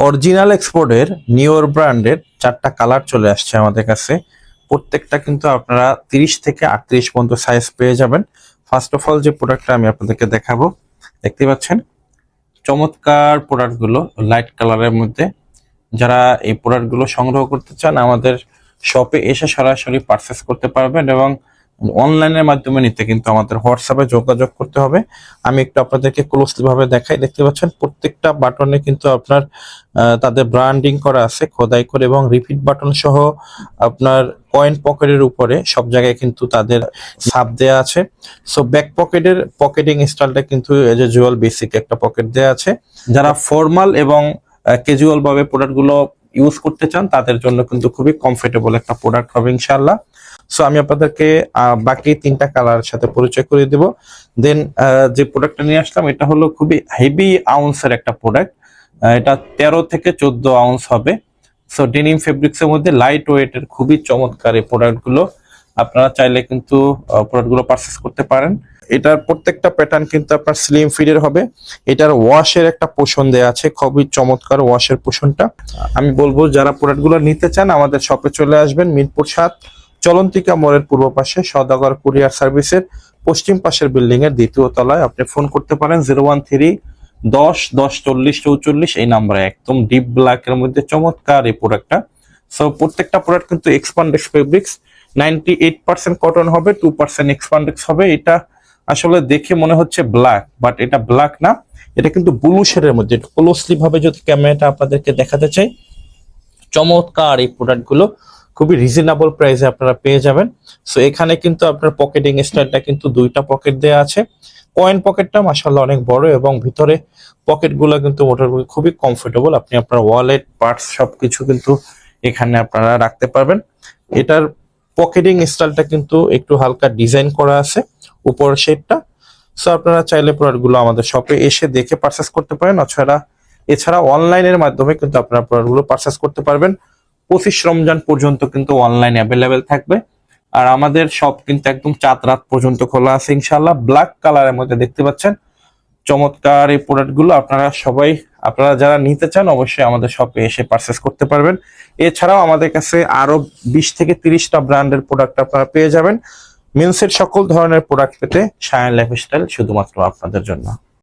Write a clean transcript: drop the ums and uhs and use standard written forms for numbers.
Original এক্সপোর্টের নিওর ব্র্যান্ডের 4টা কালার চলে আসছে আমাদের কাছে। প্রত্যেকটা কিন্তু আপনারা 30 থেকে 38 পর্যন্ত সাইজ পেয়ে যাবেন। ফার্স্ট অফ অল যে প্রোডাক্টটা আমি আপনাদেরকে দেখাবো, দেখতে পাচ্ছেন চমৎকার প্রোডাক্টগুলো লাইট কালারের মধ্যে। যারা এই প্রোডাক্টগুলো সংগ্রহ করতে চান আমাদের শপে এসে সরাসরি পারচেস করতে পারবেন, এবং অনলাইনের মাধ্যমে নিতে কিন্তু আমাদের হোয়াটসঅ্যাপে যোগাযোগ করতে হবে। আমি একটু আপনাদেরকে ক্লোজলি ভাবে দেখাই। দেখতে পাচ্ছেন প্রত্যেকটা বাটনে কিন্তু আপনার তাদের ব্র্যান্ডিং করা আছে খোদাই করে, এবং রিপিট বাটন সহ আপনার কয়েন পকেটের উপরে সব জায়গায় কিন্তু তাদের ছাপ দেয়া আছে। সো ব্যাক পকেটের পকেটিং স্টাইলটা কিন্তু এজ এ জুয়াল বেসিক একটা পকেট দেয়া আছে। যারা ফর্মাল এবং ক্যাজুয়াল ভাবে প্রোডাক্টগুলো ইউজ করতে চান তাদের জন্য কিন্তু খুবই কমফোর্টেবল একটা প্রোডাক্ট হবে ইনশাআল্লাহ। সো আমি আপনাদেরকে বাকি 3টা কালারের সাথে পরিচয় করে দেব। দেন যে প্রোডাক্টটা নিয়ে আসলাম এটা হলো খুবই হেভি আউন্সের একটা প্রোডাক্ট। এটা 13 থেকে 14 আউন্স হবে। সো ডেনিম ফেব্রিক্স এর মধ্যে লাইট ওয়েটের খুবই চমৎকার এই প্রোডাক্টগুলো। আপনারা চাইলে কিন্তু প্রোডাক্টগুলো পারচেস করতে পারেন। এটার প্রত্যেকটা প্যাটার্ন কিন্তু আপনার স্লিম ফিটের হবে। এটার ওয়াশের একটা পোষণ দেয়া আছে, খুবই চমৎকার ওয়াশের পোষণটা। আমি বলবো যারা প্রোডাক্টগুলো নিতে চান আমাদের শপে চলে আসবেন। মিরপুর 7 চলন্তিকা মোড়ের পূর্ব পাশে সওদাগর কুরিয়ার সার্ভিসের পশ্চিম পাশের বিল্ডিং এর 2য় তলায়। আপনি ফোন করতে পারেন 013-10-10-40-44 এই নাম্বারে। একদম ডিপ ব্ল্যাক এর মধ্যে চমৎকার এই প্রোডাক্টটা। সো প্রত্যেকটা প্রোডাক্ট কিন্তু এক্সপান্ডেক্স ফেব্রিক্স, 98% কটন হবে, 2% এক্সপান্ডেক্স হবে। এটা আসলে দেখে মনে হচ্ছে ব্ল্যাক, বাট এটা ব্ল্যাক না, এটা কিন্তু ব্লু শেডের মধ্যে। একটু ক্লোজলি ভাবে যদি ক্যামেরাটা আপনাদেরকে দেখাতে চাই, চমৎকার এই প্রোডাক্টগুলো খুবই রিজনেবল প্রাইসে আপনারা পেয়ে যাবেন। সো এখানে কিন্তু আপনার পকেটিং স্টাইলটা কিন্তু 2টা পকেট দেওয়া আছে। কয়েন পকেটটা মাশাআল্লাহ অনেক বড়, এবং ভিতরে পকেটগুলো কিন্তু মোটামুটি খুবই কমফোর্টেবল। আপনি আপনার ওয়ালেট পার্টস সবকিছু কিন্তু এখানে আপনারা রাখতে পারবেন। এটার পকেটিং স্টাইলটা কিন্তু একটু হালকা ডিজাইন করা আছে উপরের শেডটা। সো আপনারা চাইলে প্রোডাক্টগুলো আমাদের শপে এসে দেখে পারচেস করতে পারেন। এছাড়া অনলাইনের মাধ্যমে কিন্তু আপনারা প্রোডাক্টগুলো পারচেস করতে পারবেন। 25 রমজান পর্যন্ত কিন্তু অনলাইন অ্যাভেলেবেল থাকবে। আর আমাদের শপ কিন্তু একদম চাঁদ রাত পর্যন্ত খোলা আছে ইনশাআল্লাহ। ব্ল্যাক কালারের মধ্যে দেখতে পাচ্ছেন চমৎকার এই প্রোডাক্টগুলো। আপনারা যারা নিতে চান অবশ্যই আমাদের শপে এসে পারচেস করতে পারবেন। এছাড়াও আমাদের কাছে আরো 20 থেকে 30টা ব্র্যান্ডের প্রোডাক্ট আপনারা পেয়ে যাবেন। মেন্সের সকল ধরনের প্রোডাক্ট পেতে সায়ান লাইফস্টাইল শুধুমাত্র আপনাদের জন্য।